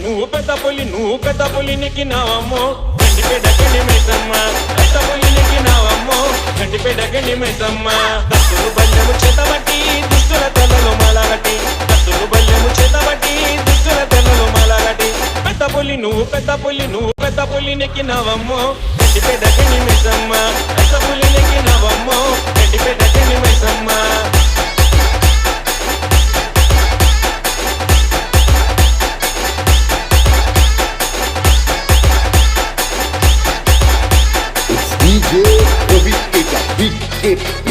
నువ్వు పెద్ద పులి నెక్కినావమ్మో గండిపేటకి మైసమ్మ పెద్ద పులి నెక్కినావమ్మో గండిపేటకి మైసమ్మ కత్తులు బల్లెము చేతబట్టి దుష్టుల తెల్లలో మాలగట్టి కత్తులు బల్లెము చేతబట్టి దుష్టుల తెల్లలో మాలగట్టి నువ్వు పెద్ద పులి నెక్కినావమ్మో గండిపేటకి మైసమ్మ పెద్ద పులి నెక్కినావమ్మో గండిపేటకి Maisamma DJ Ravi Keta Big KP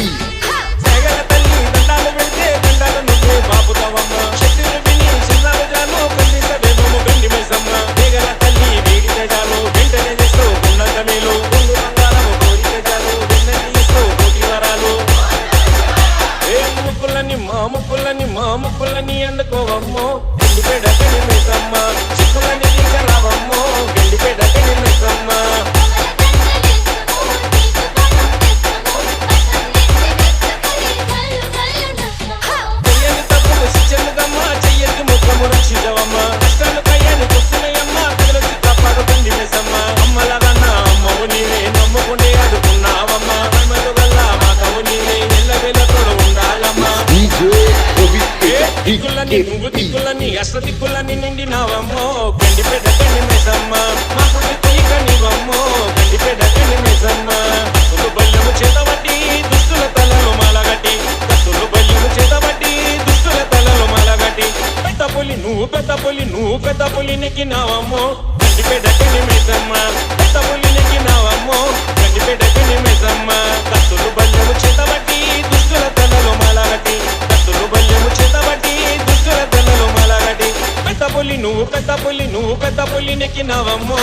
సగల తల్లి దండాలు పెడితే దండాలు నువ్వే బాపుతావమ్మ శక్తిని విని చిన్నాలు జాను కందించవేమో గండి మైసమ్మ సగల తల్లి వేడితే జాను వెంటనే చేస్తావు ఉన్నంత మేలు కొంగు బంగారము కోరితే జాను వెన్నెల్లి ఇస్తావు కోటి వరాలు ఏ మా ముక్కులని అందుకోవమ్మో గండిపేటకి మైసమ్మ చిక్కులని రావమ్మో గండిపేటకి మైసమ్మ దిక్కులని అష్టదిక్కులని నిండినావమ్మో గండిపేటకి మైసమ్మ మాకు తీయకనివమ్మో గండిపేటకి మైసమ్మ కత్తులు బల్లెము చేతబట్టి దుష్టుల తలలో మాలగట్టి కత్తులు బల్లెము చేతబట్టి దుష్టుల తలలో మాలగట్టి నువ్వు పెద్ద పులి నెక్కినావమ్మో గండిపేటకి మైసమ్మ పెద్ద పులి నెక్కినావమ్మో గండిపేటకి మైసమ్మ కత్తులు బల్లెము చేతబట్టి దుష్టుల తలలో మాలగట్టి కత్తులు బల్లెము చేతబట్టి దుష్టుల తలలో మాలగట్టి నువ్వు పెద్ద పులి నెక్కినావమ్మో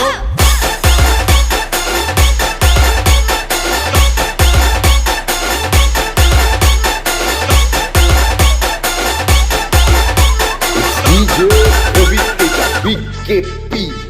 DJ Ravi Keta Big KP